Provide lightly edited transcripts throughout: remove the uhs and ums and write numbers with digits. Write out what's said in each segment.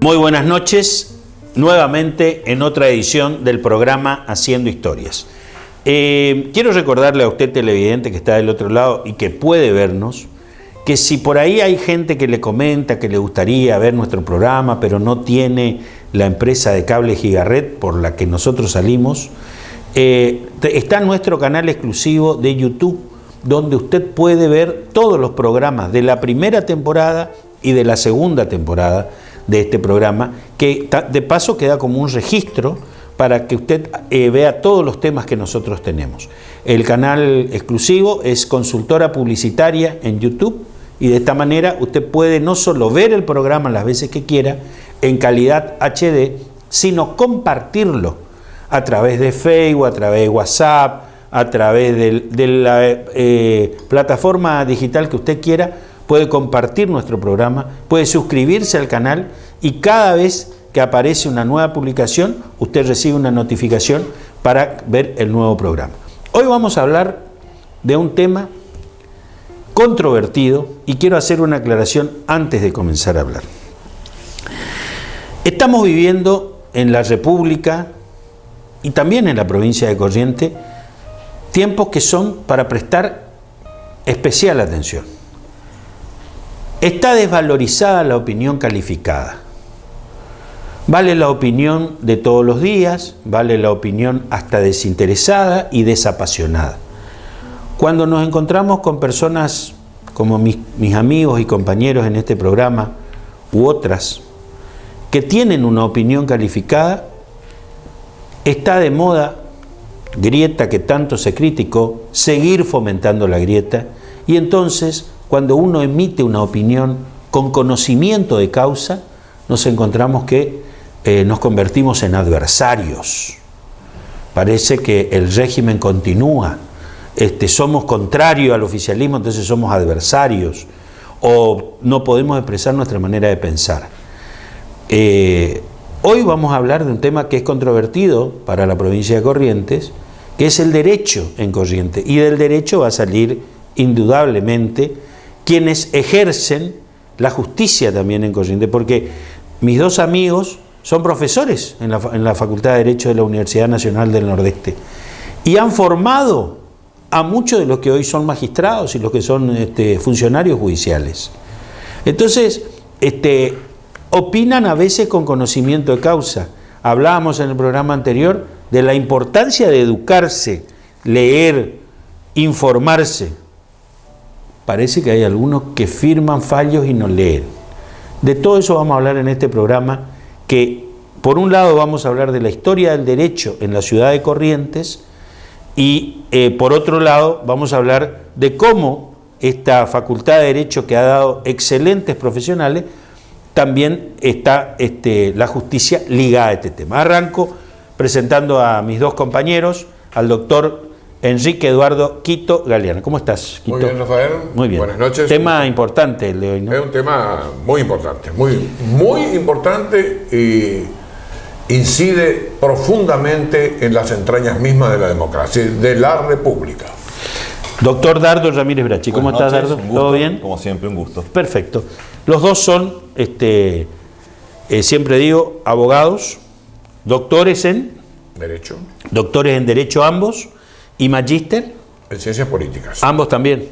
Muy buenas noches, nuevamente en otra edición del programa Haciendo Historias. Quiero recordarle a usted, televidente, que está del otro lado y que puede vernos, que si por ahí hay gente que le comenta que le gustaría ver nuestro programa, pero no tiene la empresa de cable Gigaret por la que nosotros salimos, está nuestro canal exclusivo de YouTube, donde usted puede ver todos los programas de la primera temporada y de la segunda temporada de este programa, que de paso queda como un registro para que usted vea todos los temas que nosotros tenemos. El canal exclusivo es Consultora Publicitaria en YouTube, y de esta manera usted puede no solo ver el programa las veces que quiera en calidad HD, sino compartirlo a través de Facebook, a través de WhatsApp, a través de la plataforma digital que usted quiera. Puede compartir nuestro programa, puede suscribirse al canal y cada vez que aparece una nueva publicación, usted recibe una notificación para ver el nuevo programa. Hoy vamos a hablar de un tema controvertido y quiero hacer una aclaración antes de comenzar a hablar. Estamos viviendo en la República y también en la provincia de Corrientes tiempos que son para prestar especial atención. Está desvalorizada la opinión calificada. Vale la opinión de todos los días, vale la opinión hasta desinteresada y desapasionada. Cuando nos encontramos con personas como mis amigos y compañeros en este programa u otras que tienen una opinión calificada, está de moda, grieta que tanto se criticó, seguir fomentando la grieta, y entonces cuando uno emite una opinión con conocimiento de causa, nos encontramos que nos convertimos en adversarios. Parece que el régimen continúa, somos contrarios al oficialismo, entonces somos adversarios, o no podemos expresar nuestra manera de pensar. Hoy vamos a hablar de un tema que es controvertido para la provincia de Corrientes, que es el derecho en Corrientes, y del derecho va a salir indudablemente quienes ejercen la justicia también en Corrientes, porque mis dos amigos son profesores en la Facultad de Derecho de la Universidad Nacional del Nordeste y han formado a muchos de los que hoy son magistrados y los que son funcionarios judiciales. Entonces, opinan a veces con conocimiento de causa. Hablábamos en el programa anterior de la importancia de educarse, leer, informarse. Parece que hay algunos que firman fallos y no leen. De todo eso vamos a hablar en este programa, que por un lado vamos a hablar de la historia del derecho en la ciudad de Corrientes y por otro lado vamos a hablar de cómo esta Facultad de Derecho, que ha dado excelentes profesionales, también está la justicia ligada a este tema. Arranco presentando a mis dos compañeros, al doctor Enrique Eduardo Quito Galeano. ¿Cómo estás, Quito? Muy bien, Rafael. Muy bien. Buenas noches. Tema importante el de hoy, ¿no? Es un tema muy importante, muy importante, y incide profundamente en las entrañas mismas de la democracia, de la República. Doctor Dardo Ramírez Brachi. ¿Cómo estás, Dardo? ¿Todo bien? Como siempre, un gusto. Perfecto. Los dos son, siempre digo, abogados, doctores en Derecho ambos, y magíster en Ciencias Políticas. ambos también.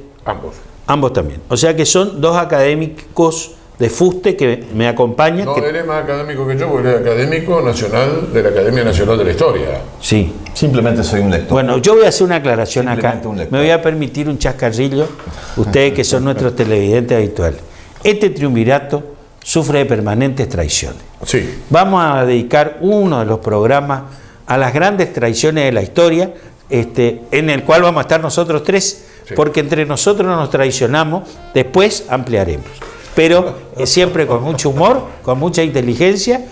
Ambos también. O sea que son dos académicos de fuste que me acompañan. No, él es más académico que yo, porque él es académico nacional de la Academia Nacional de la Historia. Sí. Simplemente soy un lector. Bueno, yo voy a hacer una aclaración acá. Me voy a permitir un chascarrillo, ustedes que son nuestros televidentes habituales. Este triunvirato sufre de permanentes traiciones. Sí. Vamos a dedicar uno de los programas a las grandes traiciones de la historia, en el cual vamos a estar nosotros tres, sí, porque entre nosotros no nos traicionamos, después ampliaremos. Pero siempre con mucho humor, con mucha inteligencia,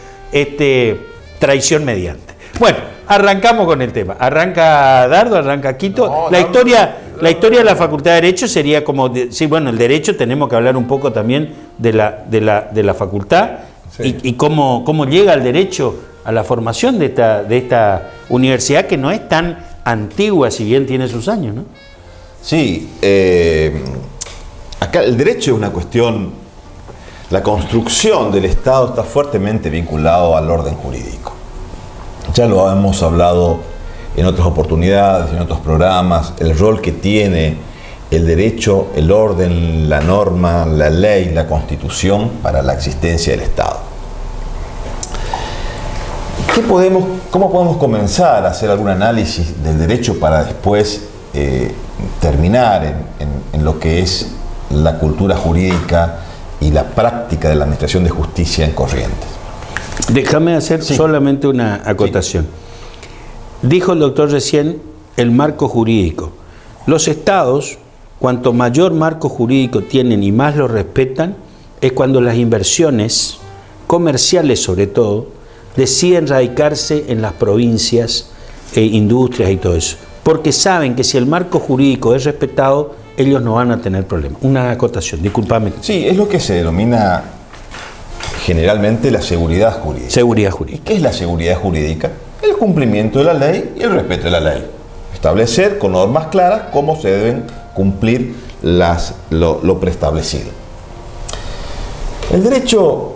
traición mediante. Bueno, arrancamos con el tema. Arranca Dardo, arranca Quito. No, la historia de la Facultad de Derecho sería como, sí, bueno, el derecho tenemos que hablar un poco también de la facultad, sí, y cómo llega el derecho a la formación de esta universidad que no es tan antigua, si bien tiene sus años, ¿no? Sí, acá el derecho es una cuestión la construcción del Estado está fuertemente vinculado al orden jurídico. Ya lo hemos hablado en otras oportunidades, en otros programas, el rol que tiene el derecho, el orden, la norma, la ley, la constitución para la existencia del Estado. ¿Cómo podemos comenzar a hacer algún análisis del derecho para después terminar en lo que es la cultura jurídica y la práctica de la administración de justicia en Corrientes? Déjame hacer solamente una acotación. Sí. Dijo el doctor recién el marco jurídico. Los estados, cuanto mayor marco jurídico tienen y más lo respetan, es cuando las inversiones comerciales sobre todo deciden radicarse en las provincias, industrias y todo eso. Porque saben que si el marco jurídico es respetado, ellos no van a tener problemas. Una acotación, discúlpame. Sí, es lo que se denomina generalmente la seguridad jurídica. Seguridad jurídica. ¿Y qué es la seguridad jurídica? El cumplimiento de la ley y el respeto de la ley. Establecer con normas claras cómo se deben cumplir lo preestablecido. El derecho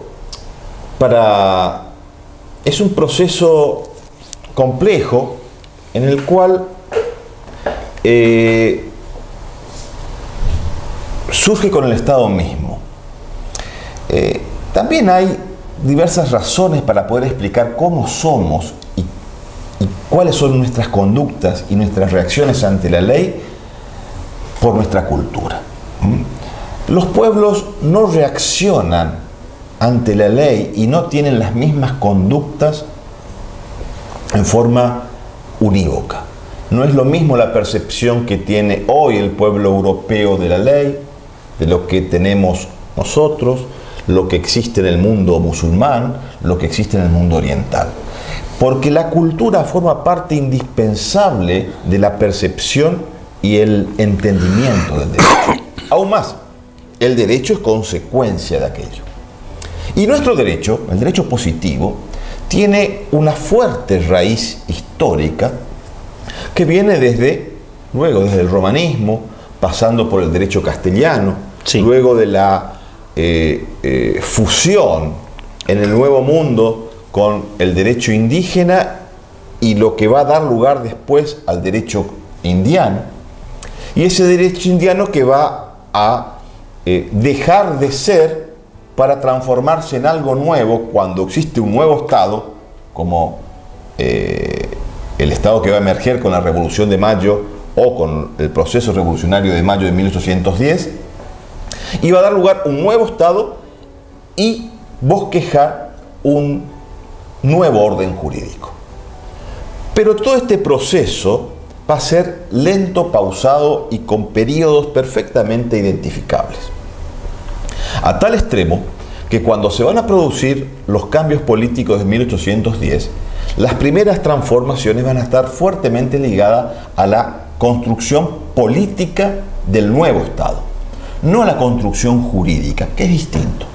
es un proceso complejo en el cual surge con el Estado mismo. También hay diversas razones para poder explicar cómo somos y cuáles son nuestras conductas y nuestras reacciones ante la ley por nuestra cultura. Los pueblos no reaccionan ante la ley y no tienen las mismas conductas en forma unívoca. No es lo mismo la percepción que tiene hoy el pueblo europeo de la ley, de lo que tenemos nosotros, lo que existe en el mundo musulmán, lo que existe en el mundo oriental. Porque la cultura forma parte indispensable de la percepción y el entendimiento del derecho. Aún más, el derecho es consecuencia de aquello. Y nuestro derecho, el derecho positivo, tiene una fuerte raíz histórica que viene desde el romanismo, pasando por el derecho castellano, luego de la fusión en el Nuevo Mundo con el derecho indígena y lo que va a dar lugar después al derecho indiano. Y ese derecho indiano que va a dejar de ser para transformarse en algo nuevo cuando existe un nuevo Estado, como el Estado que va a emerger con la Revolución de Mayo o con el proceso revolucionario de mayo de 1810, y va a dar lugar un nuevo Estado y bosquejar un nuevo orden jurídico. Pero todo este proceso va a ser lento, pausado y con periodos perfectamente identificables. A tal extremo que cuando se van a producir los cambios políticos de 1810, las primeras transformaciones van a estar fuertemente ligadas a la construcción política del nuevo Estado, no a la construcción jurídica, que es distinto.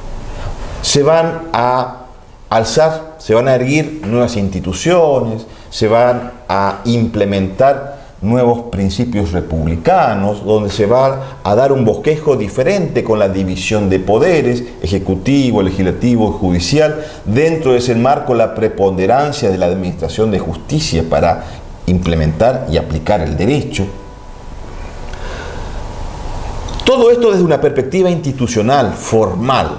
Se van a alzar, se van a erguir nuevas instituciones, se van a implementar nuevos principios republicanos, donde se va a dar un bosquejo diferente con la división de poderes, ejecutivo, legislativo y judicial. Dentro de ese marco, la preponderancia de la administración de justicia para implementar y aplicar el derecho. Todo esto desde una perspectiva institucional, formal.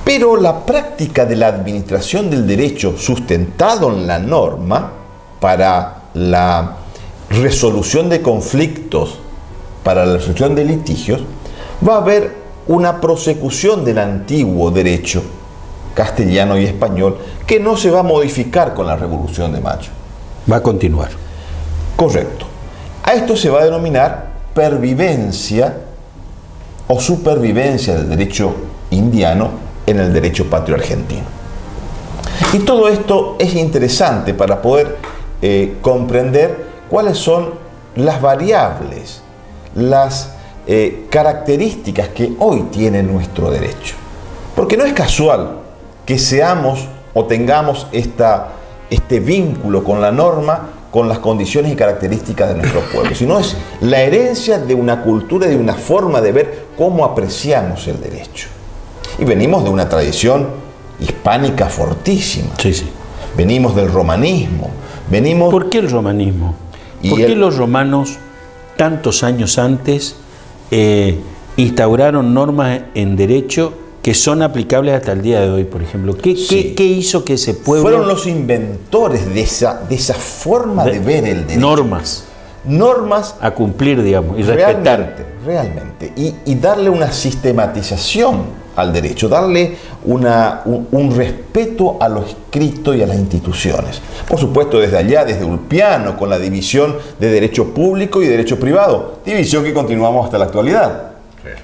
Pero la práctica de la administración del derecho sustentado en la norma para la resolución de conflictos, para la resolución de litigios, va a haber una prosecución del antiguo derecho castellano y español que no se va a modificar con la Revolución de Mayo. Va a continuar. Correcto. A esto se va a denominar pervivencia o supervivencia del derecho indiano en el derecho patrio argentino. Y todo esto es interesante para poder comprender cuáles son las variables, las características que hoy tiene nuestro derecho. Porque no es casual que seamos o tengamos este vínculo con la norma, con las condiciones y características de nuestro pueblo, sino es la herencia de una cultura y de una forma de ver cómo apreciamos el derecho. Y venimos de una tradición hispánica fortísima. Sí, sí. Venimos del romanismo. Venimos... ¿Por qué el romanismo? ¿Por qué los romanos, tantos años antes, instauraron normas en derecho que son aplicables hasta el día de hoy, por ejemplo? ¿Qué hizo que ese pueblo... Fueron los inventores de esa forma de ver el derecho. Normas a cumplir, digamos, y respetar. Realmente. Y darle una sistematización al derecho, darle un respeto a lo escrito y a las instituciones. Por supuesto, desde allá, desde Ulpiano, con la división de derecho público y derecho privado, división que continuamos hasta la actualidad.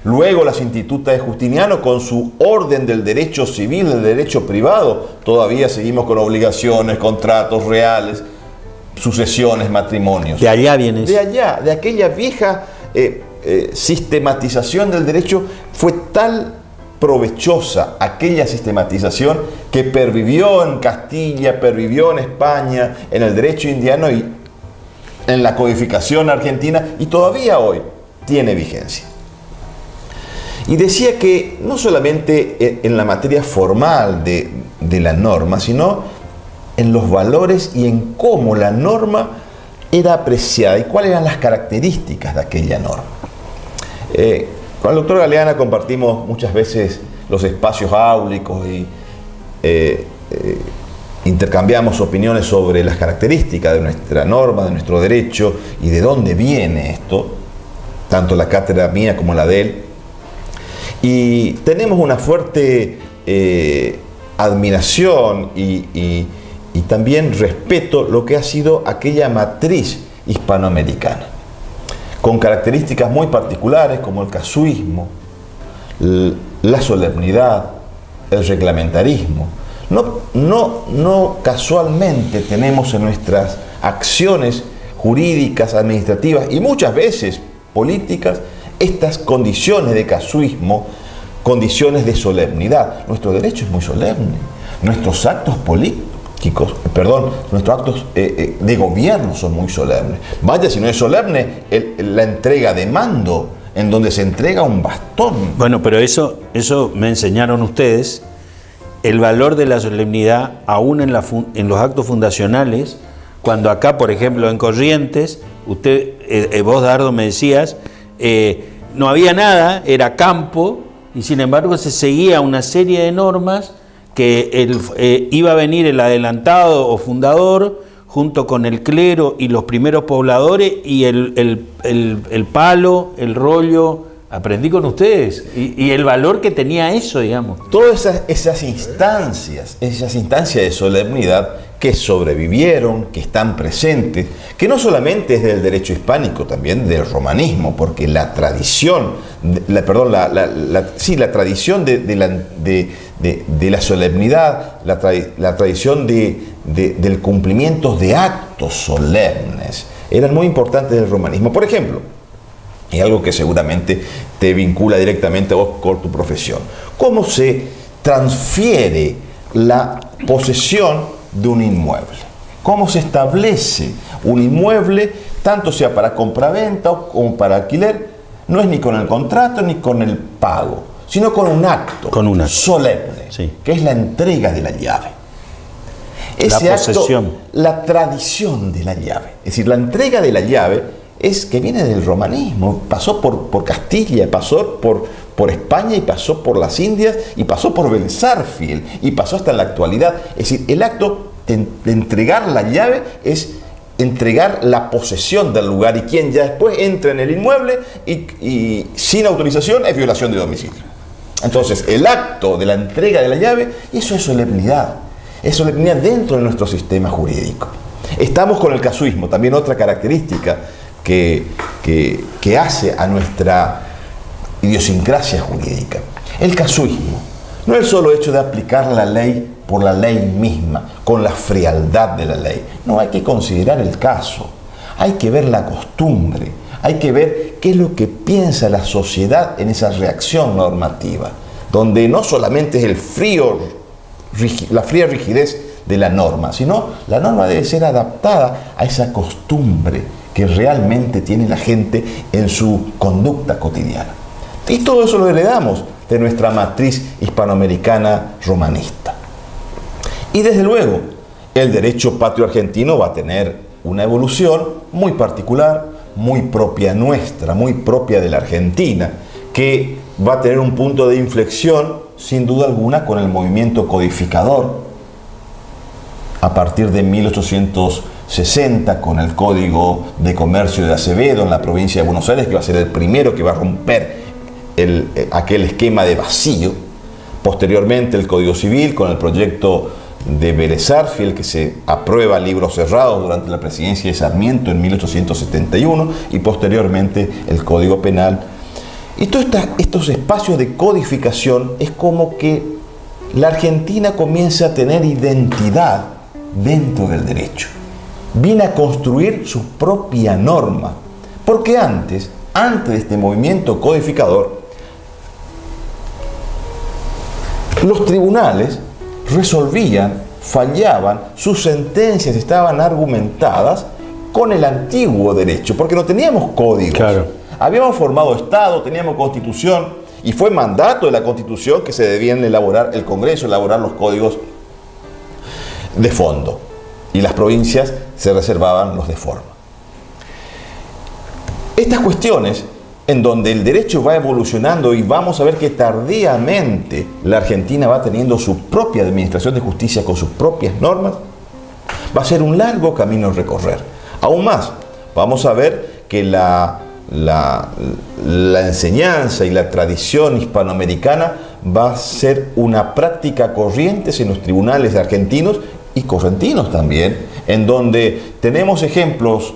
Luego las institutas de Justiniano con su orden del derecho civil, del derecho privado, todavía seguimos con obligaciones, contratos reales, sucesiones, matrimonios. De allá viene eso. De allá, de aquella vieja sistematización del derecho, fue tal provechosa aquella sistematización que pervivió en Castilla, pervivió en España, en el derecho indiano y en la codificación argentina, y todavía hoy tiene vigencia. Y decía que no solamente en la materia formal de la norma, sino en los valores y en cómo la norma era apreciada y cuáles eran las características de aquella norma. Con el doctor Galeana compartimos muchas veces los espacios áulicos y intercambiamos opiniones sobre las características de nuestra norma, de nuestro derecho y de dónde viene esto, tanto la cátedra mía como la de él. Y tenemos una fuerte admiración y también respeto lo que ha sido aquella matriz hispanoamericana, con características muy particulares como el casuismo, la solemnidad, el reglamentarismo. No casualmente tenemos en nuestras acciones jurídicas, administrativas y muchas veces políticas estas condiciones de casuismo, condiciones de solemnidad. Nuestro derecho es muy solemne, nuestros actos nuestros actos de gobierno son muy solemnes. Vaya, si no es solemne la entrega de mando, en donde se entrega un bastón. Bueno, pero eso me enseñaron ustedes, el valor de la solemnidad aún en los actos fundacionales, cuando acá, por ejemplo, en Corrientes, vos, Dardo, me decías, no había nada, era campo, y sin embargo se seguía una serie de normas que iba a venir el adelantado o fundador junto con el clero y los primeros pobladores y el palo, el rollo. Aprendí con ustedes y el valor que tenía eso, digamos. Todas esas instancias de solemnidad que sobrevivieron, que están presentes, que no solamente es del derecho hispánico, también del romanismo, porque la tradición, la tradición de la solemnidad, la tradición del cumplimiento de actos solemnes, eran muy importantes del romanismo. Por ejemplo, y algo que seguramente te vincula directamente a vos con tu profesión, ¿cómo se transfiere la posesión de un inmueble? ¿Cómo se establece un inmueble, tanto sea para compraventa como para alquiler? No es ni con el contrato ni con el pago, sino con un acto solemne, sí, que es la entrega de la llave. Ese acto, la tradición de la llave, es decir, la entrega de la llave es que viene del romanismo, pasó por Castilla, pasó por España y pasó por las Indias y pasó por Belsarfield y pasó hasta la actualidad. Es decir, el acto de entregar la llave es entregar la posesión del lugar, y quien ya después entra en el inmueble y sin autorización es violación de domicilio. Entonces, el acto de la entrega de la llave, eso es solemnidad dentro de nuestro sistema jurídico. Estamos con el casuismo, también otra característica que hace a nuestra idiosincrasia jurídica. El casuismo no es el solo hecho de aplicar la ley por la ley misma, con la frialdad de la ley. No, hay que considerar el caso, hay que ver la costumbre, hay que ver qué es lo que piensa la sociedad en esa reacción normativa, donde no solamente es la fría rigidez de la norma, sino la norma debe ser adaptada a esa costumbre que realmente tiene la gente en su conducta cotidiana. Y todo eso lo heredamos de nuestra matriz hispanoamericana romanista. Y desde luego, el derecho patrio argentino va a tener una evolución muy particular, muy propia nuestra, muy propia de la Argentina, que va a tener un punto de inflexión, sin duda alguna, con el movimiento codificador, a partir de 1860, con el Código de Comercio de Acevedo en la provincia de Buenos Aires, que va a ser el primero que va a romper aquel esquema de vacío. Posteriormente, el Código Civil, con el proyecto de Vélez Sarsfield, que se aprueba a libros cerrados durante la presidencia de Sarmiento en 1871, y posteriormente el Código Penal. Y todos estos espacios de codificación es como que la Argentina comienza a tener identidad dentro del derecho. Viene a construir su propia norma. Porque antes de este movimiento codificador, los tribunales resolvían, fallaban, sus sentencias estaban argumentadas con el antiguo derecho, porque no teníamos códigos. Claro. Habíamos formado Estado, teníamos Constitución, y fue mandato de la Constitución que se debían elaborar, el Congreso elaborar los códigos de fondo, y las provincias se reservaban los de forma. Estas cuestiones, en donde el derecho va evolucionando y vamos a ver que tardíamente la Argentina va teniendo su propia administración de justicia con sus propias normas, va a ser un largo camino a recorrer. Aún más, vamos a ver que la enseñanza y la tradición hispanoamericana va a ser una práctica corriente en los tribunales argentinos y correntinos también, en donde tenemos ejemplos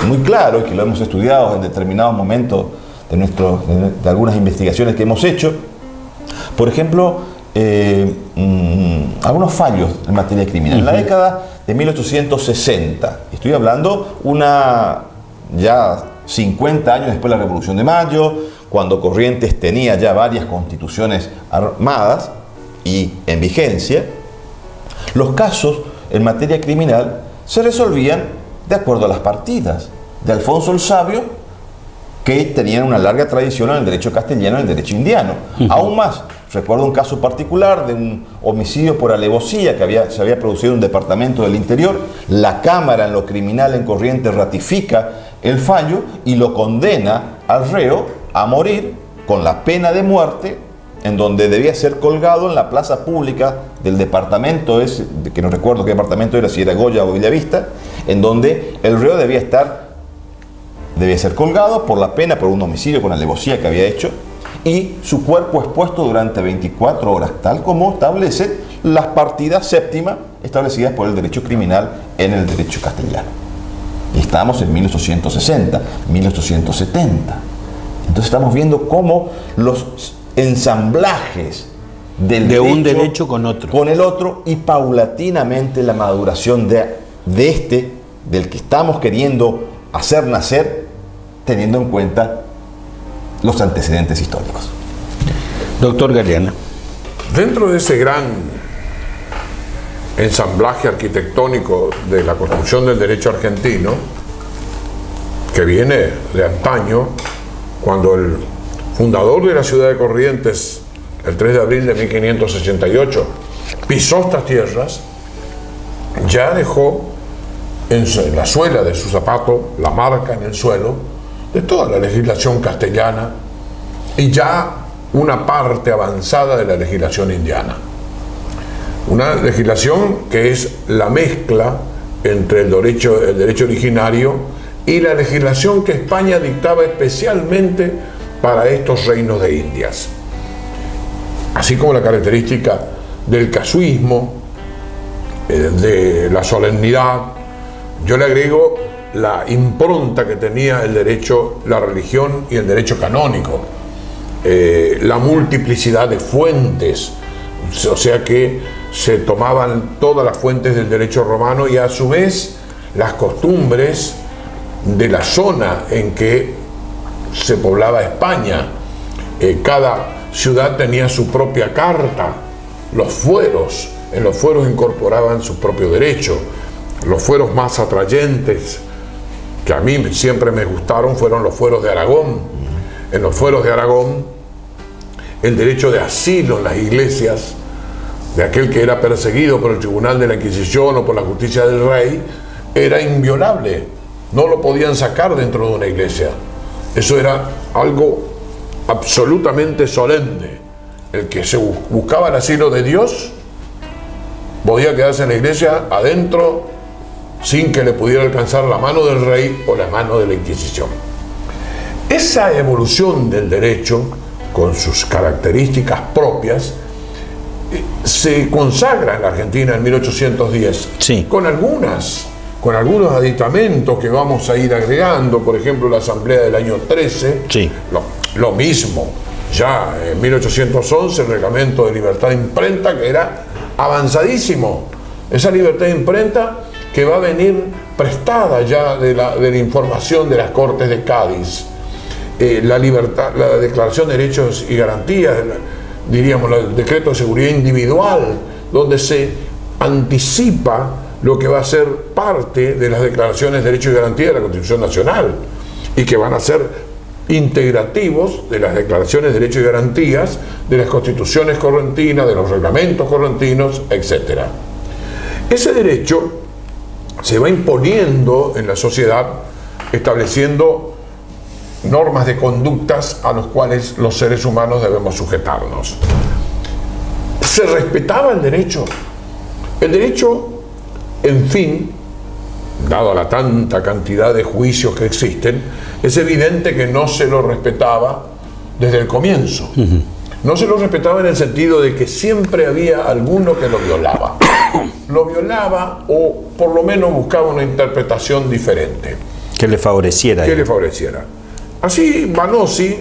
muy claros, que lo hemos estudiado en determinados momentos de algunas investigaciones que hemos hecho. Por ejemplo, algunos fallos en materia criminal. En la década de 1860, estoy hablando ya 50 años después de la Revolución de Mayo, cuando Corrientes tenía ya varias constituciones armadas y en vigencia, los casos en materia criminal se resolvían de acuerdo a las partidas de Alfonso el Sabio, que tenían una larga tradición en el derecho castellano y en el derecho indiano. Aún más, recuerdo un caso particular de un homicidio por alevosía que se había producido en un departamento del interior. La Cámara en lo criminal en Corrientes ratifica el fallo y lo condena al reo a morir con la pena de muerte, en donde debía ser colgado en la plaza pública del departamento ese, que no recuerdo qué departamento era, si era Goya o Bellavista, en donde el reo debía ser colgado por la pena por un homicidio con alevosía que había hecho, y su cuerpo expuesto durante 24 horas, tal como establecen las partidas séptimas establecidas por el derecho criminal en el derecho castellano. Y estamos en 1860, 1870. Entonces estamos viendo cómo los ensamblajes de un derecho con otro. Con el otro, y paulatinamente la maduración del que estamos queriendo hacer nacer, teniendo en cuenta los antecedentes históricos. Doctor Galeana. Dentro de ese gran ensamblaje arquitectónico de la construcción del derecho argentino, que viene de antaño, cuando el fundador de la ciudad de Corrientes, el 3 de abril de 1568, pisó estas tierras, ya dejó en la suela de su zapato la marca en el suelo de toda la legislación castellana y ya una parte avanzada de la legislación indiana. Una legislación que es la mezcla entre el derecho originario y la legislación que España dictaba especialmente para estos reinos de Indias. Así como la característica del casuismo, de la solemnidad, yo le agrego la impronta que tenía el derecho, la religión y el derecho canónico, la multiplicidad de fuentes, o sea que se tomaban todas las fuentes del derecho romano y a su vez las costumbres de la zona en que se poblaba España. Cada ciudad tenía su propia carta, los fueros, en los fueros incorporaban su propio derecho. Los fueros más atrayentes que a mí siempre me gustaron fueron los fueros de Aragón. En los fueros de Aragón el derecho de asilo en las iglesias, de aquel que era perseguido por el tribunal de la Inquisición o por la justicia del rey, era inviolable. No lo podían sacar dentro de una iglesia. Eso era algo absolutamente solemne. El que se buscaba el asilo de Dios podía quedarse en la iglesia adentro sin que le pudiera alcanzar la mano del rey o la mano de la Inquisición. Esa evolución del derecho, con sus características propias, se consagra en la Argentina en 1810, sí, con algunos aditamentos que vamos a ir agregando, por ejemplo la Asamblea del año 13, sí. Lo mismo, ya en 1811 el Reglamento de Libertad de Imprenta, que era avanzadísimo, esa libertad de imprenta que va a venir prestada ya de la información de las Cortes de Cádiz, la libertad, la Declaración de Derechos y Garantías, diríamos el Decreto de Seguridad Individual, donde se anticipa lo que va a ser parte de las declaraciones de derechos y garantías de la Constitución Nacional y que van a ser integrativos de las declaraciones de derechos y garantías de las constituciones correntinas, de los reglamentos correntinos, etc. Ese derecho se va imponiendo en la sociedad, estableciendo normas de conductas a los cuales los seres humanos debemos sujetarnos. Se respetaba el derecho. El derecho, en fin, dado la tanta cantidad de juicios que existen, es evidente que no se lo respetaba desde el comienzo. No se lo respetaba en el sentido de que siempre había alguno que lo violaba. Lo violaba o por lo menos buscaba una interpretación diferente. Que le favoreciera. Que le favoreciera. Así, Vanossi,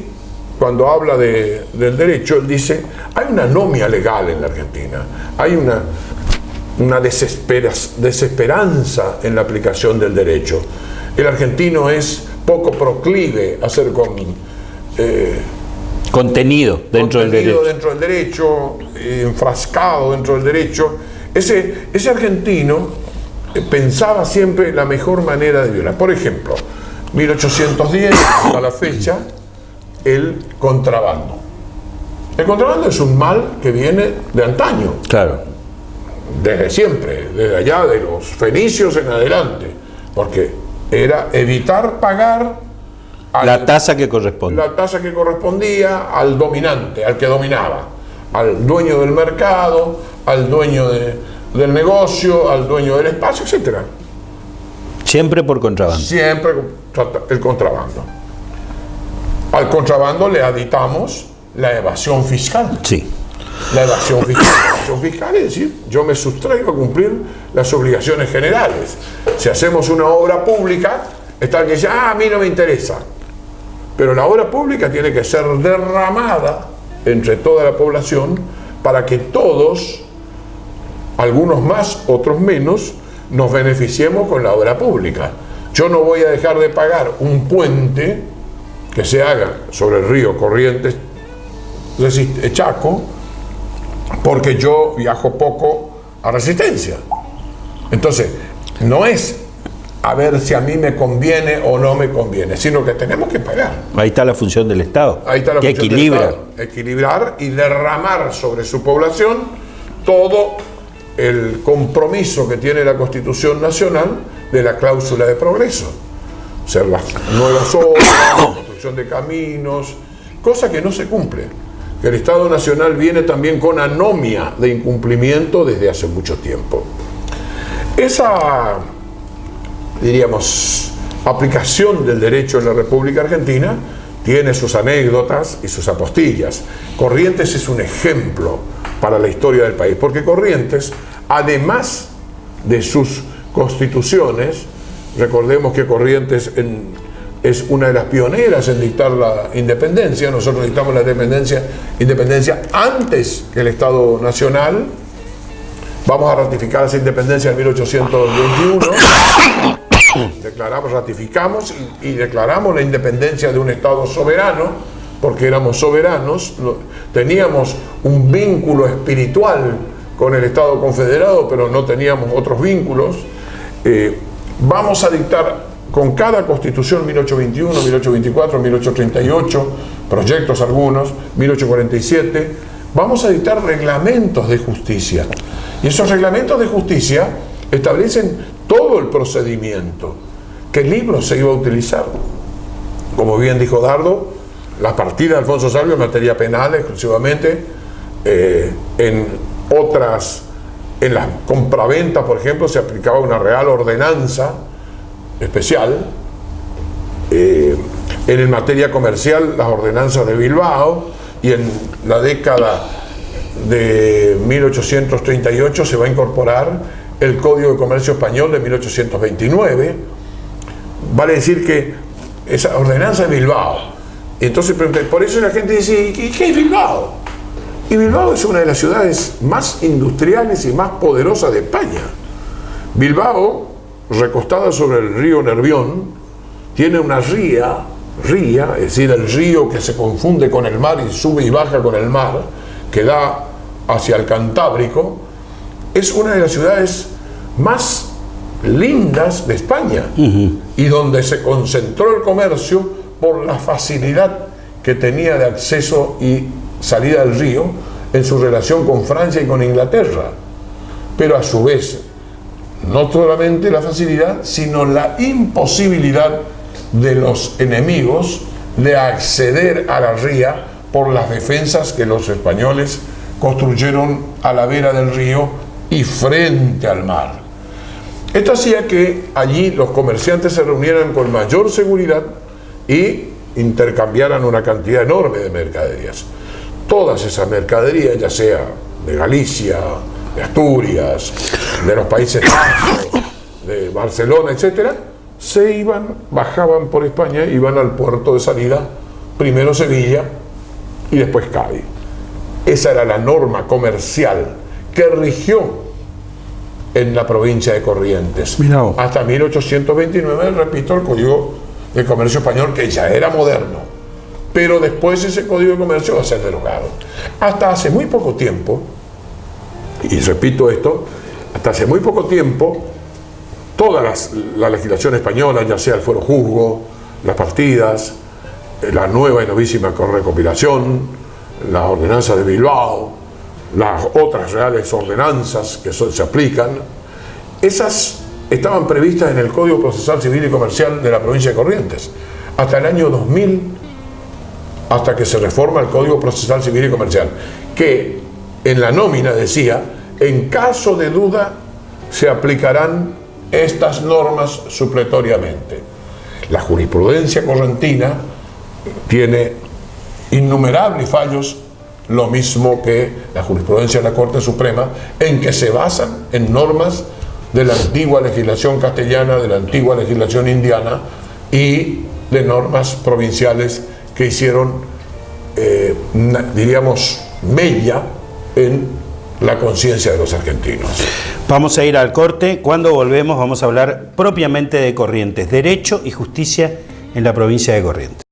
cuando habla del derecho, él dice, hay una anomia legal en la Argentina, hay una desesperanza en la aplicación del derecho. El argentino es poco proclive a ser contenido dentro del derecho, enfrascado dentro del derecho. Ese argentino pensaba siempre la mejor manera de violar. Por ejemplo, 1810 a la fecha, el contrabando. El contrabando es un mal que viene de antaño. Claro. Desde siempre, desde allá de los fenicios en adelante, porque era evitar pagar la tasa que corresponde. La tasa que correspondía al dominante, al que dominaba, al dueño del mercado, al dueño del negocio, al dueño del espacio, etc. Siempre por contrabando. Siempre el contrabando. Al contrabando le aditamos la evasión fiscal. Sí. La evasión fiscal. La evasión fiscal es decir, yo me sustraigo a cumplir las obligaciones generales. Si hacemos una obra pública, está el que dice, a mí no me interesa. Pero la obra pública tiene que ser derramada entre toda la población para que todos, algunos más, otros menos, nos beneficiemos con la obra pública. Yo no voy a dejar de pagar un puente que se haga sobre el río Corrientes Chaco porque yo viajo poco a Resistencia. Entonces, no es a ver si a mí me conviene o no me conviene, sino que tenemos que pagar. Ahí está la función del Estado. Ahí está la que función equilibra. del Estado. Equilibrar y derramar sobre su población todo el compromiso que tiene la Constitución Nacional de la cláusula de progreso. O sea, las nuevas obras, la construcción de caminos, cosa que no se cumple. Que el Estado Nacional viene también con anomia de incumplimiento desde hace mucho tiempo. Esa, diríamos, aplicación del derecho en la República Argentina tiene sus anécdotas y sus apostillas. Corrientes es un ejemplo para la historia del país, porque Corrientes, además de sus constituciones, recordemos que Corrientes es una de las pioneras en dictar la independencia. Nosotros dictamos la independencia antes que el Estado Nacional. Vamos a ratificar esa independencia en 1821. Ratificamos y declaramos la independencia de un Estado soberano, porque éramos soberanos, teníamos un vínculo espiritual con el Estado confederado, pero no teníamos otros vínculos. Vamos a dictar con cada constitución, 1821, 1824, 1838, proyectos algunos, 1847, vamos a dictar reglamentos de justicia. Y esos reglamentos de justicia establecen todo el procedimiento, qué libros se iba a utilizar. Como bien dijo Dardo, la partida de Alfonso Salvio en materia penal exclusivamente, en las compraventas, por ejemplo, se aplicaba una real ordenanza especial. En materia comercial, las ordenanzas de Bilbao, y en la década de 1838 se va a incorporar el Código de Comercio Español de 1829. Vale decir que esa ordenanza de Bilbao. Entonces, por eso la gente dice, ¿y qué es Bilbao? Y Bilbao es una de las ciudades más industriales y más poderosas de España. Bilbao, recostada sobre el río Nervión, tiene una ría, es decir, el río que se confunde con el mar y sube y baja con el mar, que da hacia el Cantábrico. Es una de las ciudades más lindas de España, y donde se concentró el comercio por la facilidad que tenía de acceso y salida del río en su relación con Francia y con Inglaterra. Pero a su vez, no solamente la facilidad, sino la imposibilidad de los enemigos de acceder a la ría por las defensas que los españoles construyeron a la vera del río y frente al mar. Esto hacía que allí los comerciantes se reunieran con mayor seguridad y intercambiaran una cantidad enorme de mercaderías. Todas esas mercaderías, ya sea de Galicia, de Asturias, de los Países Bajos, de Barcelona, etc., bajaban por España, iban al puerto de salida, primero Sevilla y después Cádiz. Esa era la norma comercial que rigió en la provincia de Corrientes. Mirá. Hasta 1829, repito, el Código de Comercio Español, que ya era moderno. Pero después ese Código de Comercio va a ser derogado. Hasta hace muy poco tiempo, y repito esto, hasta hace muy poco tiempo, toda la legislación española, ya sea el fuero juzgo, las partidas, la nueva y novísima recopilación, la ordenanza de Bilbao, las otras reales ordenanzas que se aplican, esas estaban previstas en el Código Procesal Civil y Comercial de la provincia de Corrientes hasta el año 2000, hasta que se reforma el Código Procesal Civil y Comercial, que en la nómina decía: en caso de duda se aplicarán estas normas supletoriamente. La jurisprudencia correntina tiene innumerables fallos, lo mismo que la jurisprudencia de la Corte Suprema, en que se basan en normas de la antigua legislación castellana, de la antigua legislación indiana y de normas provinciales que hicieron, diríamos, mella en la conciencia de los argentinos. Vamos a ir al corte. Cuando volvemos vamos a hablar propiamente de Corrientes, derecho y justicia en la provincia de Corrientes.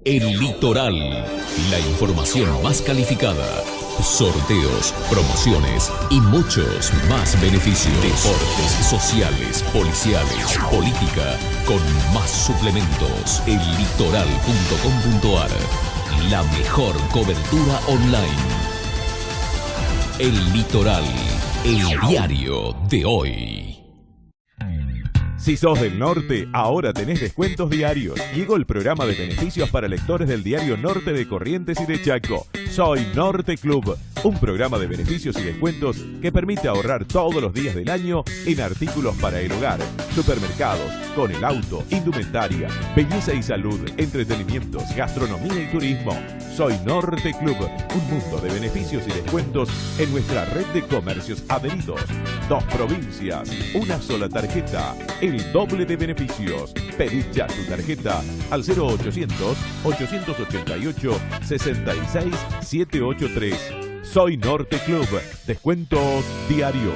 El Litoral, la información más calificada, sorteos, promociones y muchos más beneficios. Deportes, sociales, policiales, política, con más suplementos. Ellitoral.com.ar, la mejor cobertura online. El Litoral, el diario de hoy. Si sos del norte, ahora tenés descuentos diarios. Llegó el programa de beneficios para lectores del diario Norte de Corrientes y de Chaco. Soy Norte Club, un programa de beneficios y descuentos que permite ahorrar todos los días del año en artículos para el hogar, supermercados, con el auto, indumentaria, belleza y salud, entretenimientos, gastronomía y turismo. Soy Norte Club, un mundo de beneficios y descuentos en nuestra red de comercios adheridos. 2 provincias, una sola tarjeta, el doble de beneficios. Pedid ya tu tarjeta al 0800-888-66-783. Soy Norte Club, descuentos diarios.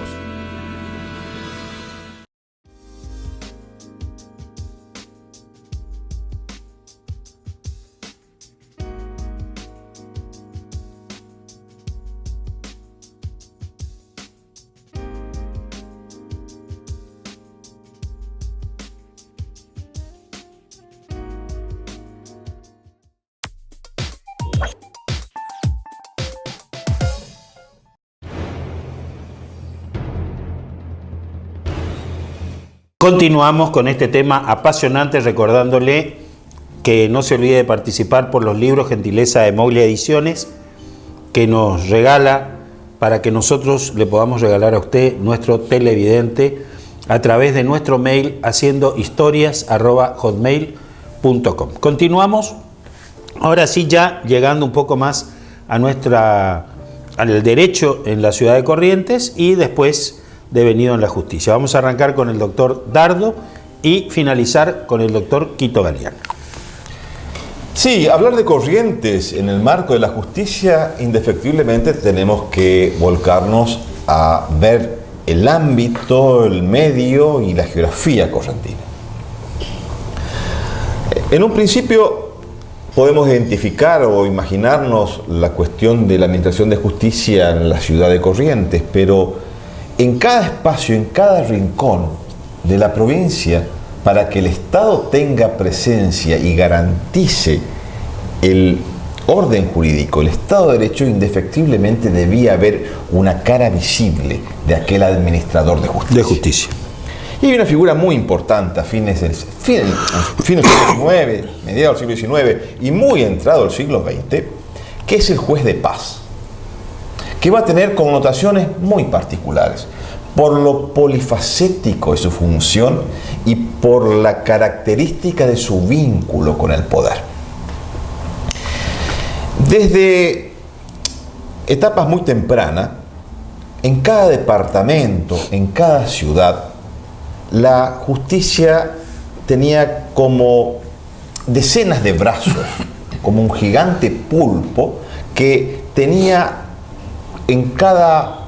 Continuamos con este tema apasionante, recordándole que no se olvide de participar por los libros gentileza de Moglia Ediciones, que nos regala para que nosotros le podamos regalar a usted, nuestro televidente, a través de nuestro mail haciendohistorias@hotmail.com. Continuamos, ahora sí, ya llegando un poco más a al derecho en la ciudad de Corrientes y después devenido en la justicia. Vamos a arrancar con el doctor Dardo y finalizar con el doctor Quito Galeano. Sí, hablar de Corrientes en el marco de la justicia, indefectiblemente tenemos que volcarnos a ver el ámbito, el medio y la geografía correntina. En un principio podemos identificar o imaginarnos la cuestión de la administración de justicia en la ciudad de Corrientes, pero en cada espacio, en cada rincón de la provincia, para que el Estado tenga presencia y garantice el orden jurídico, el Estado de Derecho, indefectiblemente debía haber una cara visible de aquel administrador de justicia. Y hay una figura muy importante a fines del siglo XIX, mediados del siglo XIX y muy entrado el siglo XX, que es el juez de paz, que va a tener connotaciones muy particulares por lo polifacético de su función y por la característica de su vínculo con el poder. Desde etapas muy tempranas, en cada departamento, en cada ciudad, la justicia tenía como decenas de brazos, como un gigante pulpo que tenía en cada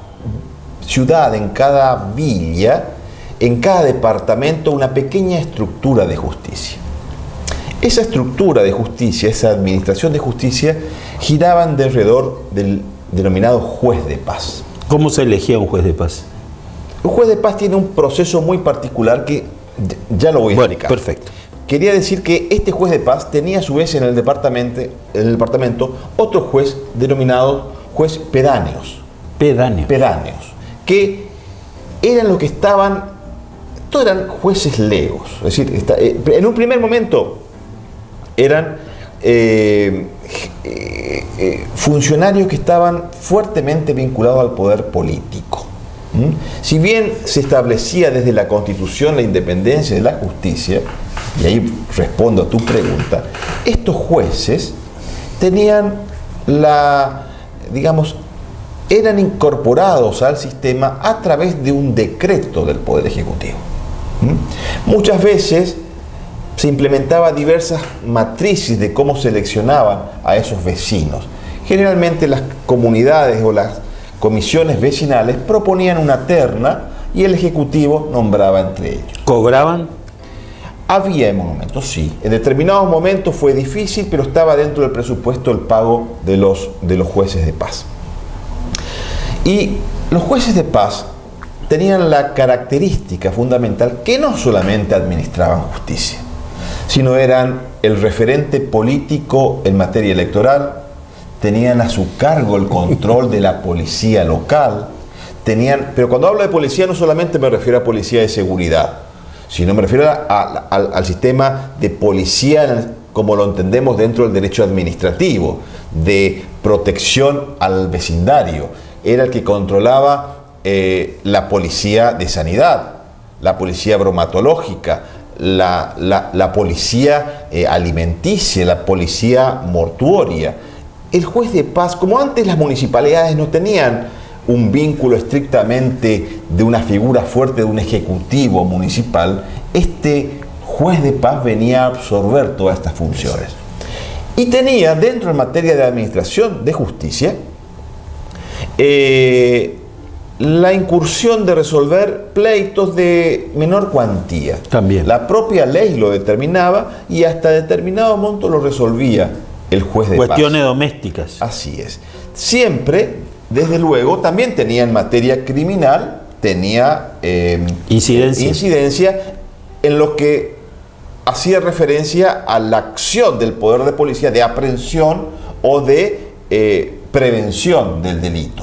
ciudad, en cada villa, en cada departamento una pequeña estructura de justicia. Esa estructura de justicia, esa administración de justicia, giraban alrededor del denominado juez de paz. ¿Cómo se elegía un juez de paz? Un juez de paz tiene un proceso muy particular que ya lo voy a explicar. Perfecto. Quería decir que este juez de paz tenía a su vez en el departamento otro juez denominado juez pedáneos. Pedáneos, que eran los que estaban, todos eran jueces legos. Es decir, en un primer momento eran funcionarios que estaban fuertemente vinculados al poder político. Si bien se establecía desde la Constitución la independencia de la justicia, y ahí respondo a tu pregunta, estos jueces tenían eran incorporados al sistema a través de un decreto del Poder Ejecutivo. Muchas veces se implementaba diversas matrices de cómo seleccionaban a esos vecinos. Generalmente las comunidades o las comisiones vecinales proponían una terna y el Ejecutivo nombraba entre ellos. ¿Cobraban? Había momentos, sí. En determinados momentos fue difícil, pero estaba dentro del presupuesto el pago de los jueces de paz. Y los jueces de paz tenían la característica fundamental que no solamente administraban justicia, sino eran el referente político en materia electoral, tenían a su cargo el control de la policía local, pero cuando hablo de policía no solamente me refiero a policía de seguridad, sino me refiero al sistema de policía como lo entendemos dentro del derecho administrativo, de protección al vecindario. Era el que controlaba la policía de sanidad, la policía bromatológica, la policía alimenticia, la policía mortuoria. El juez de paz, como antes las municipalidades no tenían un vínculo estrictamente de una figura fuerte de un ejecutivo municipal, este juez de paz venía a absorber todas estas funciones. Y tenía dentro en materia de administración de justicia la incursión de resolver pleitos de menor cuantía. También. La propia ley lo determinaba y hasta determinado monto lo resolvía el juez de paz. Cuestiones domésticas. Así es. Siempre, desde luego, también tenía en materia criminal, tenía incidencia en lo que hacía referencia a la acción del poder de policía de aprehensión o de prevención del delito.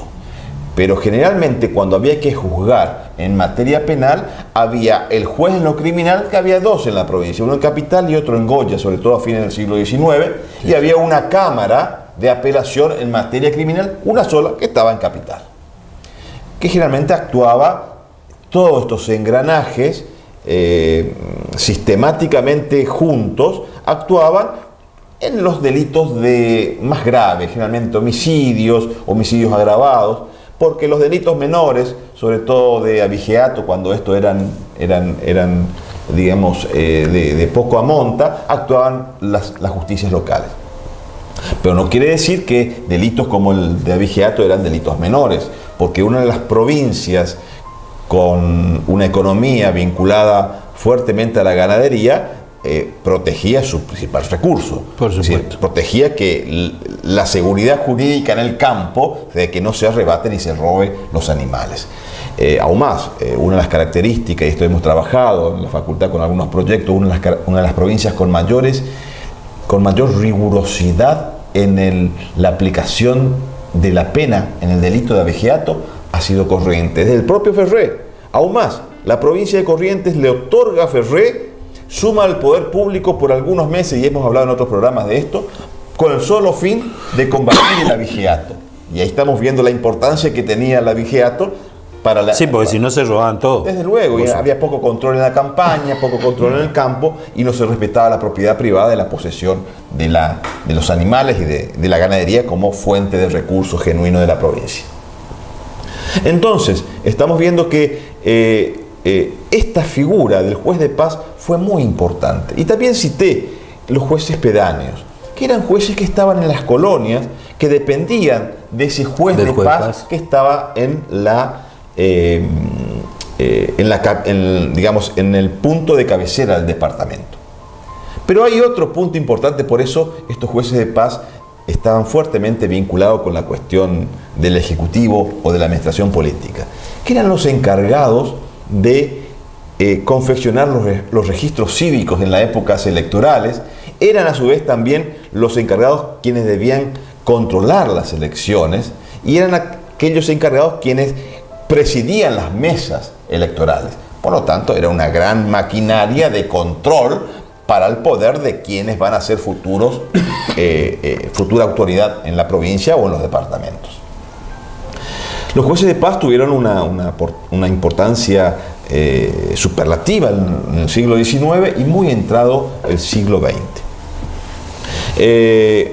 Pero generalmente cuando había que juzgar en materia penal, había el juez en lo criminal, que había dos en la provincia, uno en Capital y otro en Goya, sobre todo a fines del siglo XIX, y había una cámara de apelación en materia criminal, una sola, que estaba en Capital, que generalmente actuaba todos estos engranajes sistemáticamente juntos, actuaban en los delitos más graves, generalmente homicidios agravados, porque los delitos menores, sobre todo de abigeato, cuando estos eran digamos, de poco a monta, actuaban las justicias locales. Pero no quiere decir que delitos como el de abigeato eran delitos menores, porque una de las provincias con una economía vinculada fuertemente a la ganadería, protegía su principal recurso. Por supuesto. Es decir, protegía que la seguridad jurídica en el campo, de que no se arrebaten y se roben los animales. Aún más, una de las características, y esto hemos trabajado en la facultad con algunos proyectos, una de las provincias con mayor rigurosidad en la aplicación de la pena en el delito de abigeato ha sido Corrientes, desde el propio Ferré. Aún más, la provincia de Corrientes le otorga a Ferré, suma al poder público por algunos meses, y hemos hablado en otros programas de esto, con el solo fin de combatir el abigeato. Y ahí estamos viendo la importancia que tenía el abigeato para la... Sí, porque si no se robaban todo. Desde luego, y había poco control en la campaña, poco control en el campo, y no se respetaba la propiedad privada de la posesión de los animales y de la ganadería como fuente de recursos genuino de la provincia. Entonces, estamos viendo que esta figura del juez de paz fue muy importante. Y también cité los jueces pedáneos, que eran jueces que estaban en las colonias, que dependían de ese juez de paz que estaba digamos, en el punto de cabecera del departamento. Pero hay otro punto importante, por eso estos jueces de paz estaban fuertemente vinculados con la cuestión del ejecutivo o de la administración política, que eran los encargados de confeccionar los registros cívicos en las épocas electorales. Eran a su vez también los encargados quienes debían controlar las elecciones, y eran aquellos encargados quienes presidían las mesas electorales. Por lo tanto, era una gran maquinaria de control para el poder de quienes van a ser futura autoridad en la provincia o en los departamentos. Los jueces de paz tuvieron una importancia superlativa en el siglo XIX y muy entrado el siglo XX.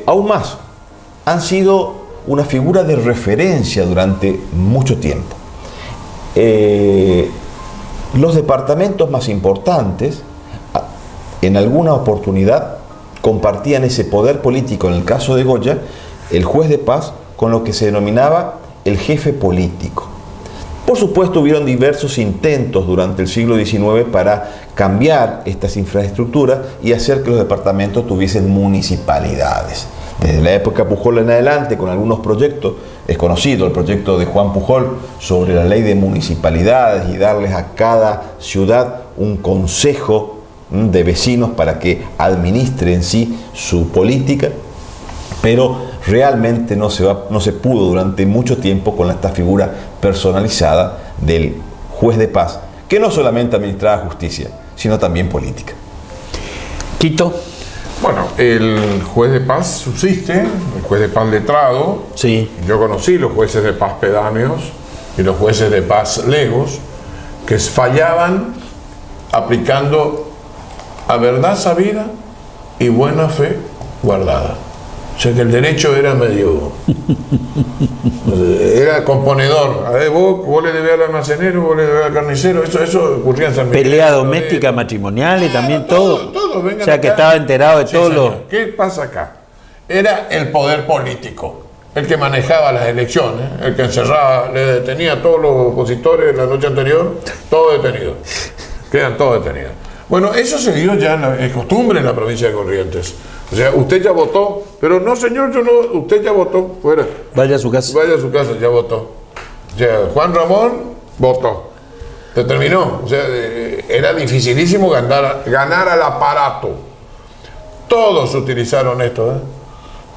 Aún más, han sido una figura de referencia durante mucho tiempo. Los departamentos más importantes, en alguna oportunidad, compartían ese poder político, en el caso de Goya, el juez de paz, con lo que se denominaba el jefe político. Por supuesto, hubieron diversos intentos durante el siglo XIX para cambiar estas infraestructuras y hacer que los departamentos tuviesen municipalidades. Desde la época Pujol en adelante, con algunos proyectos, es conocido el proyecto de Juan Pujol sobre la ley de municipalidades y darles a cada ciudad un consejo de vecinos para que administre en sí su política, pero realmente no se pudo durante mucho tiempo con esta figura personalizada del juez de paz, que no solamente administraba justicia, sino también política. Quito. Bueno, el juez de paz subsiste, el juez de paz letrado. Sí. Yo conocí los jueces de paz pedáneos y los jueces de paz legos que fallaban aplicando a verdad sabida y buena fe guardada. O sea que el derecho era medio... era componedor. A ver, vos le debías al almacenero, vos le debías al carnicero. Eso ocurría en San Miguel. Pelea doméstica, matrimonial y también todo. Todo, vengan o sea que acá. estaba enterado de Sí, todo señor. lo... ¿Qué pasa acá? Era el poder político, el que manejaba las elecciones, el que encerraba, le detenía a todos los opositores la noche anterior, todos detenidos. Quedan todos detenidos. Bueno, eso se dio ya es costumbre en la provincia de Corrientes. O sea, usted ya votó, pero no, señor, yo no, usted ya votó, fuera. Vaya a su casa. Vaya a su casa, ya votó. O sea, Juan Ramón votó. Se terminó. O sea, era dificilísimo ganar al aparato. Todos utilizaron esto, ¿eh?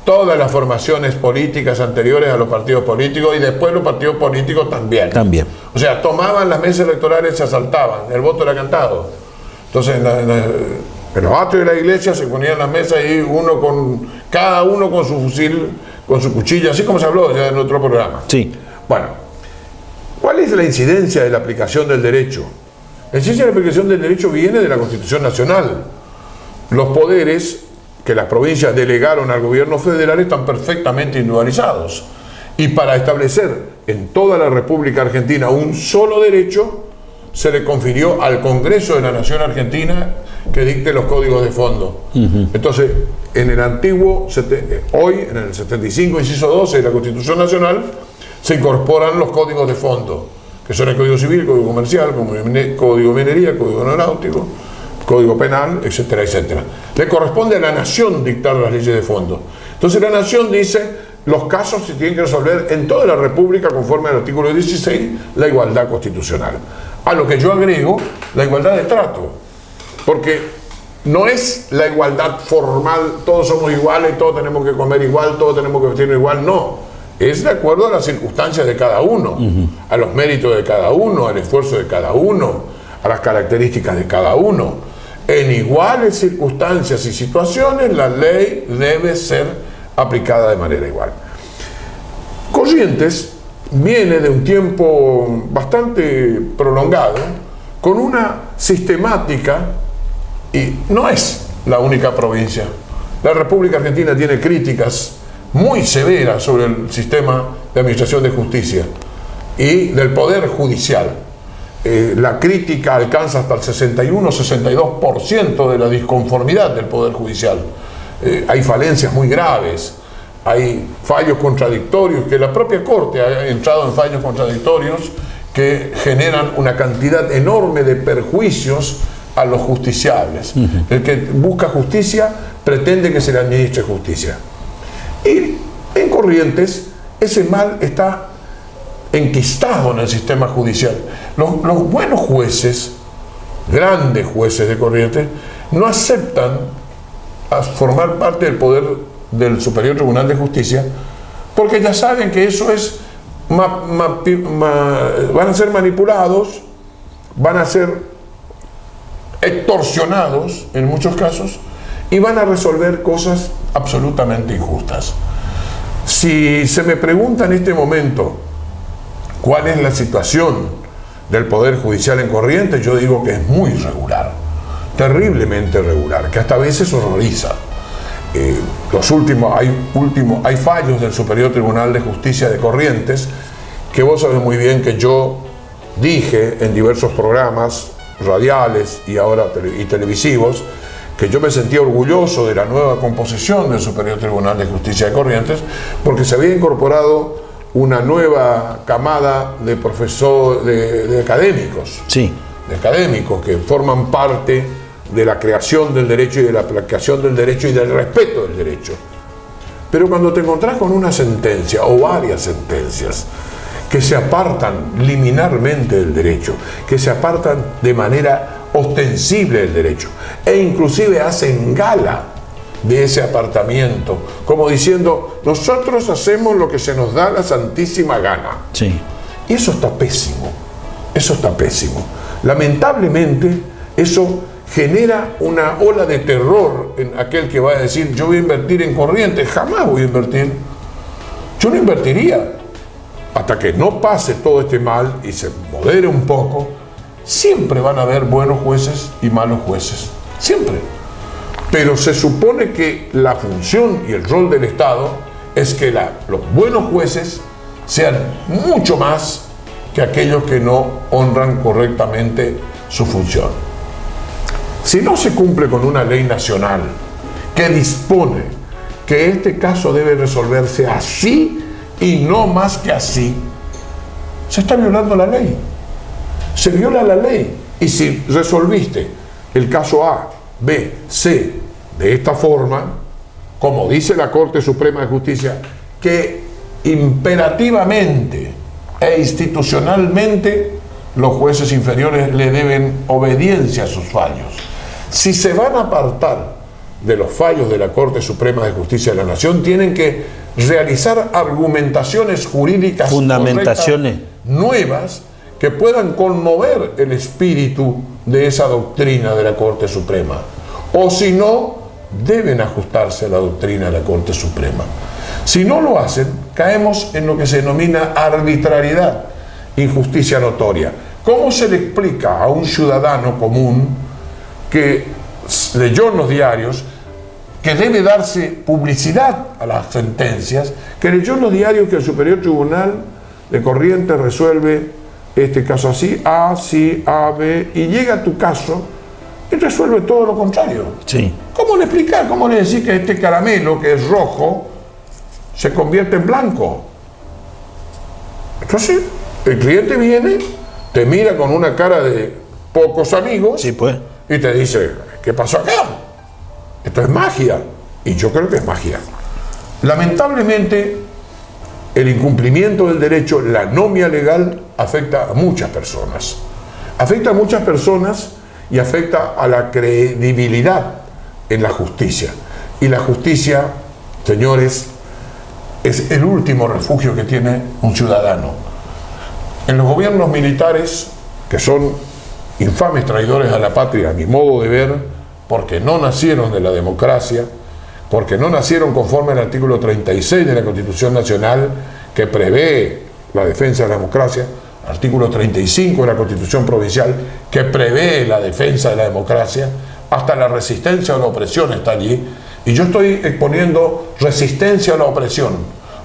Todas las formaciones políticas anteriores a los partidos políticos y después los partidos políticos también. También. O sea, tomaban las mesas electorales, se asaltaban, el voto era cantado. Entonces, en los atrios de la iglesia se ponían las mesas y cada uno con su fusil, con su cuchilla, así como se habló ya en otro programa. Sí. Bueno, ¿cuál es la incidencia de la aplicación del derecho? La incidencia de la aplicación del derecho viene de la Constitución Nacional. Los poderes que las provincias delegaron al gobierno federal están perfectamente individualizados. Y para establecer en toda la República Argentina un solo derecho, se le confirió al Congreso de la Nación Argentina que dicte los códigos de fondo. Entonces, en el antiguo, hoy, en el 75, inciso 12 de la Constitución Nacional, se incorporan los códigos de fondo, que son el Código Civil, el Código Comercial, Código Minería, el Código Aeronáutico, Código Penal, etcétera, etcétera. Le corresponde a la nación dictar las leyes de fondo. Entonces la nación dice, los casos se tienen que resolver en toda la República conforme al artículo 16, la igualdad constitucional. A lo que yo agrego, la igualdad de trato. Porque no es la igualdad formal, todos somos iguales, todos tenemos que comer igual, todos tenemos que vestirnos igual, no. Es de acuerdo a las circunstancias de cada uno, a los méritos de cada uno, al esfuerzo de cada uno, a las características de cada uno. En iguales circunstancias y situaciones, la ley debe ser aplicada de manera igual. Corrientes viene de un tiempo bastante prolongado, con una sistemática, y no es la única provincia. La República Argentina tiene críticas muy severas sobre el sistema de administración de justicia y del poder judicial. La crítica alcanza hasta el 61-62% de la disconformidad del poder judicial. Hay falencias muy graves, hay fallos contradictorios, que la propia Corte ha entrado en fallos contradictorios que generan una cantidad enorme de perjuicios a los justiciables. El que busca justicia pretende que se le administre justicia. Y en Corrientes ese mal está enquistado en el sistema judicial. Los buenos jueces, grandes jueces de Corrientes, no aceptan a formar parte del poder del Superior Tribunal de Justicia porque ya saben que eso es van a ser manipulados, van a ser extorsionados en muchos casos y van a resolver cosas absolutamente injustas. Si se me pregunta en este momento cuál es la situación del Poder Judicial en Corrientes, yo digo que es muy irregular, terriblemente irregular, que hasta a veces horroriza. Hay fallos del Superior Tribunal de Justicia de Corrientes que vos sabés muy bien que yo dije en diversos programas radiales y ahora televisivos que yo me sentía orgulloso de la nueva composición del Superior Tribunal de Justicia de Corrientes porque se había incorporado una nueva camada de profesores, de académicos, Sí. de académicos que forman parte de la creación del derecho y de la aplicación del derecho y del respeto del derecho. Pero cuando te encontrás con una sentencia o varias sentencias que se apartan liminarmente del derecho, que se apartan de manera ostensible del derecho e inclusive hacen gala de ese apartamiento, como diciendo, nosotros hacemos lo que se nos da la santísima gana. Sí. Y eso está pésimo, eso está pésimo. Lamentablemente, eso genera una ola de terror en aquel que va a decir, yo voy a invertir en Corrientes. Jamás voy a invertir. Yo no invertiría. Hasta que no pase todo este mal y se modere un poco, siempre van a haber buenos jueces y malos jueces. Siempre. Pero se supone que la función y el rol del Estado es que los buenos jueces sean mucho más que aquellos que no honran correctamente su función. Si no se cumple con una ley nacional que dispone que este caso debe resolverse así y no más que así, se está violando la ley. Se viola la ley. Y si resolviste el caso A, B, C de esta forma, como dice la Corte Suprema de Justicia, que imperativamente e institucionalmente los jueces inferiores le deben obediencia a sus fallos. Si se van a apartar de los fallos de la Corte Suprema de Justicia de la Nación, tienen que realizar argumentaciones jurídicas fundamentaciones nuevas que puedan conmover el espíritu de esa doctrina de la Corte Suprema. O si no, deben ajustarse a la doctrina de la Corte Suprema. Si no lo hacen, caemos en lo que se denomina arbitrariedad, injusticia notoria. ¿Cómo se le explica a un ciudadano común que leyó en los diarios que debe darse publicidad a las sentencias, que leyó en los diarios que el Superior Tribunal de Corrientes resuelve este caso así, A, sí, A, B, y llega a tu caso y resuelve todo lo contrario? Sí. ¿Cómo le explicar? ¿Cómo le decir que este caramelo que es rojo se convierte en blanco? Entonces, el cliente viene, te mira con una cara de pocos amigos, Sí, pues. y te dice, ¿qué pasó acá? Esto es magia. Y yo creo que es magia. Lamentablemente, el incumplimiento del derecho, la anomia legal, afecta a muchas personas. Afecta a muchas personas y afecta a la credibilidad en la justicia. Y la justicia, señores, es el último refugio que tiene un ciudadano. En los gobiernos militares, que son infames traidores a la patria, a mi modo de ver, porque no nacieron de la democracia, porque no nacieron conforme al artículo 36 de la Constitución Nacional, que prevé la defensa de la democracia, artículo 35 de la Constitución Provincial, que prevé la defensa de la democracia, hasta la resistencia a la opresión está allí, y yo estoy exponiendo resistencia a la opresión,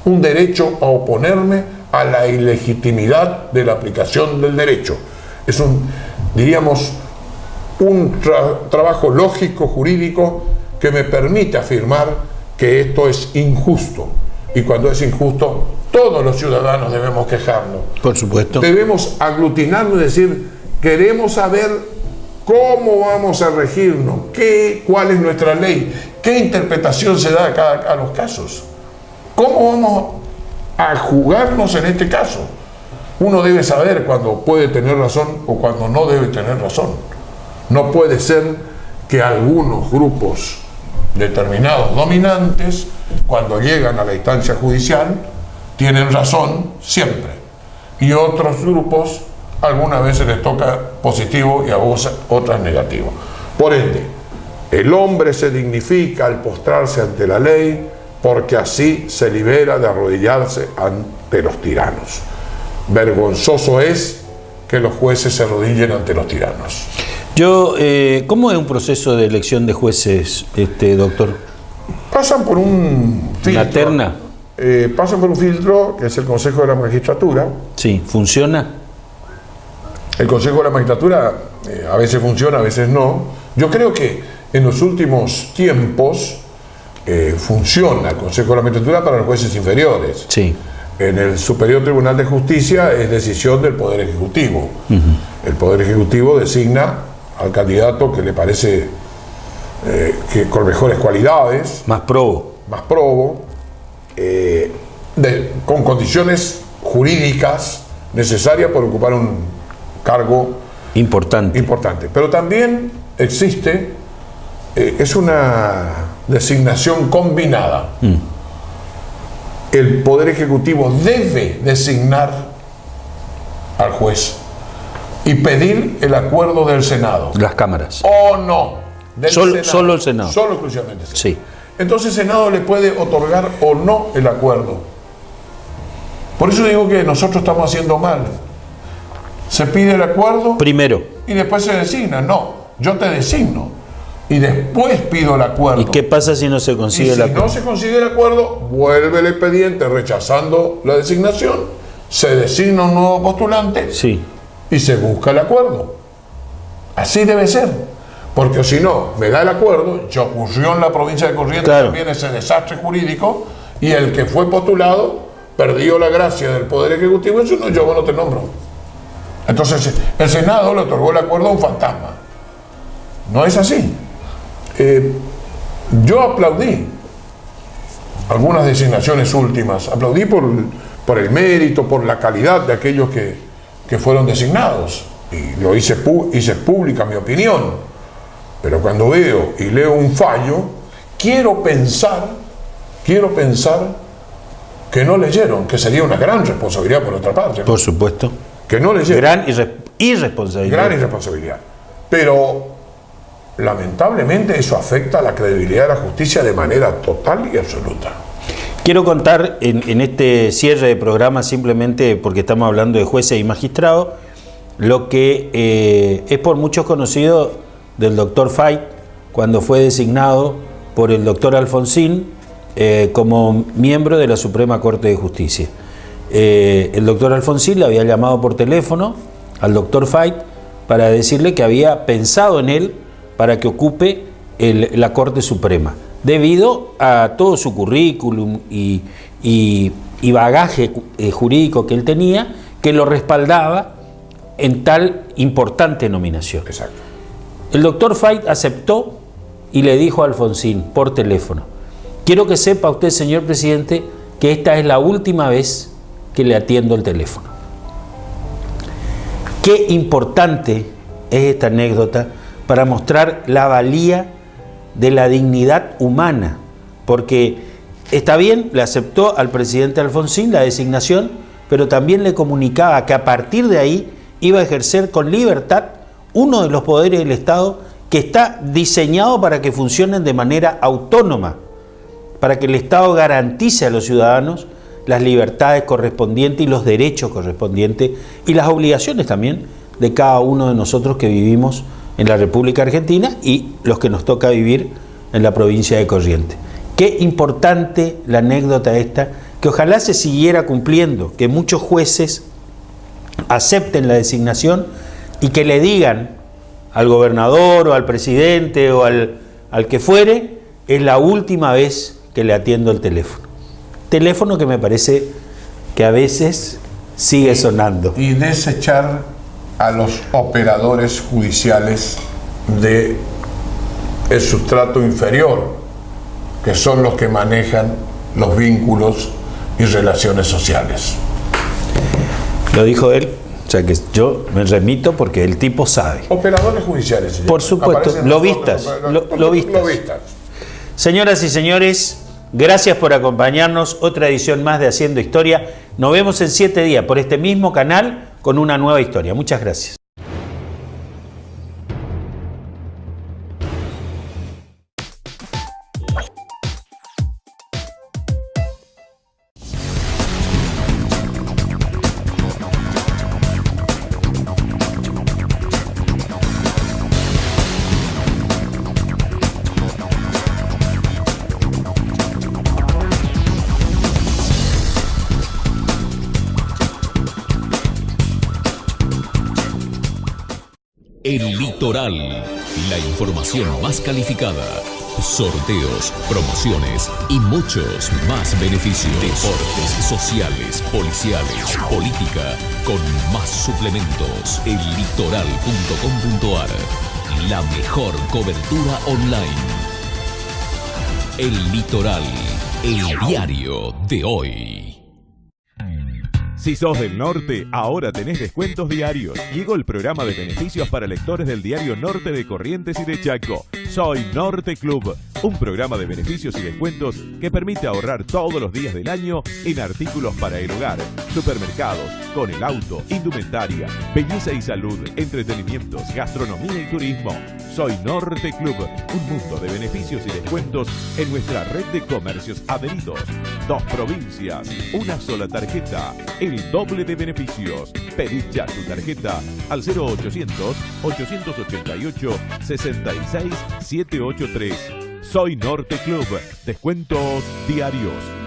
un derecho a oponerme a la ilegitimidad de la aplicación del derecho. Es diríamos, un trabajo lógico, jurídico, que me permite afirmar que esto es injusto. Y cuando es injusto, todos los ciudadanos debemos quejarnos. Por supuesto. Debemos aglutinarnos y decir, queremos saber cómo vamos a regirnos, cuál es nuestra ley, qué interpretación se da a los casos, cómo vamos a jugarnos en este caso. Uno debe saber cuando puede tener razón o cuando no debe tener razón. No puede ser que algunos grupos determinados dominantes, cuando llegan a la instancia judicial, tienen razón siempre. Y otros grupos, algunas veces les toca positivo y a otras negativo. Por ende, el hombre se dignifica al postrarse ante la ley, porque así se libera de arrodillarse ante los tiranos. Vergonzoso es que los jueces se arrodillen ante los tiranos. ¿Cómo es un proceso de elección de jueces, doctor? Pasan por un filtro. ¿Una terna? Pasan por un filtro que es el Consejo de la Magistratura. Sí, ¿funciona? El Consejo de la Magistratura a veces funciona, a veces no. Yo creo que en los últimos tiempos funciona el Consejo de la Magistratura para los jueces inferiores. Sí. En el Superior Tribunal de Justicia es decisión del Poder Ejecutivo. El Poder Ejecutivo designa al candidato que le parece que con mejores cualidades, Más probo. con condiciones jurídicas necesarias para ocupar un cargo Importante. Pero también existe, es una designación combinada. El Poder Ejecutivo debe designar al juez y pedir el acuerdo del Senado. Las cámaras. ¿O no? Del Senado. Solo el Senado. Solo exclusivamente. Sí. Entonces el Senado le puede otorgar o no el acuerdo. Por eso digo que nosotros estamos haciendo mal. Se pide el acuerdo Primero. y después se designa. No, yo te designo y después pido el acuerdo. ¿Y qué pasa si no se consigue Y el si acuerdo? no se consigue el acuerdo, vuelve el expediente rechazando la designación, se designa un nuevo postulante Sí. y se busca el acuerdo. Así debe ser. Porque si no, me da el acuerdo, ya ocurrió en la provincia de Corrientes Claro. también ese desastre jurídico, y el que fue postulado perdió la gracia del Poder Ejecutivo y dice, no, yo no te nombro. Entonces, el Senado le otorgó el acuerdo a un fantasma. No es así. Yo aplaudí algunas designaciones últimas, aplaudí por el mérito, por la calidad de aquellos que fueron designados, y lo hice pública mi opinión. Pero cuando veo y leo un fallo, quiero pensar que no leyeron, que sería una gran responsabilidad por otra parte, ¿no? Por supuesto. Que no leyeron. Gran irresponsabilidad. Gran irresponsabilidad. Pero lamentablemente eso afecta a la credibilidad de la justicia de manera total y absoluta. Quiero contar en este cierre de programa, simplemente porque estamos hablando de jueces y magistrados, lo que es por muchos conocido del doctor Fay, cuando fue designado por el doctor Alfonsín como miembro de la Suprema Corte de Justicia. El doctor Alfonsín le había llamado por teléfono al doctor Fay para decirle que había pensado en él para que ocupe la Corte Suprema, debido a todo su currículum y bagaje jurídico que él tenía, que lo respaldaba en tal importante nominación. Exacto. El doctor Fay aceptó y le dijo a Alfonsín por teléfono: quiero que sepa usted, señor presidente, que esta es la última vez que le atiendo el teléfono. Qué importante es esta anécdota para mostrar la valía de la dignidad humana, porque está bien, le aceptó al presidente Alfonsín la designación, pero también le comunicaba que a partir de ahí iba a ejercer con libertad uno de los poderes del Estado que está diseñado para que funcionen de manera autónoma, para que el Estado garantice a los ciudadanos las libertades correspondientes y los derechos correspondientes y las obligaciones también de cada uno de nosotros que vivimos en la República Argentina y los que nos toca vivir en la provincia de Corrientes. Qué importante la anécdota esta, que ojalá se siguiera cumpliendo, que muchos jueces acepten la designación y que le digan al gobernador o al presidente o al que fuere: es la última vez que le atiendo el teléfono. Teléfono que me parece que a veces sigue sonando. Y desechar a los operadores judiciales de el sustrato inferior, que son los que manejan los vínculos y relaciones sociales. Lo dijo él, o sea que yo me remito porque el tipo sabe. Operadores judiciales. Se Por llaman. supuesto, Aparecen lobistas, lobistas. Lobistas. Señoras y señores, gracias por acompañarnos. Otra edición más de Haciendo Historia. Nos vemos en 7 días por este mismo canal con una nueva historia. Muchas gracias. El Litoral, la información más calificada, sorteos, promociones y muchos más beneficios. Deportes, sociales, policiales, política, con más suplementos. Ellitoral.com.ar, la mejor cobertura online. El Litoral, el diario de hoy. Si sos del norte, ahora tenés descuentos diarios. Llegó el programa de beneficios para lectores del diario Norte de Corrientes y de Chaco. Soy Norte Club, un programa de beneficios y descuentos que permite ahorrar todos los días del año en artículos para el hogar, supermercados, con el auto, indumentaria, belleza y salud, entretenimientos, gastronomía y turismo. Soy Norte Club, un mundo de beneficios y descuentos en nuestra red de comercios adheridos. 2 provincias, una sola tarjeta, el doble de beneficios. Pedí ya tu tarjeta al 0800-888-66783. Soy Norte Club, descuentos diarios.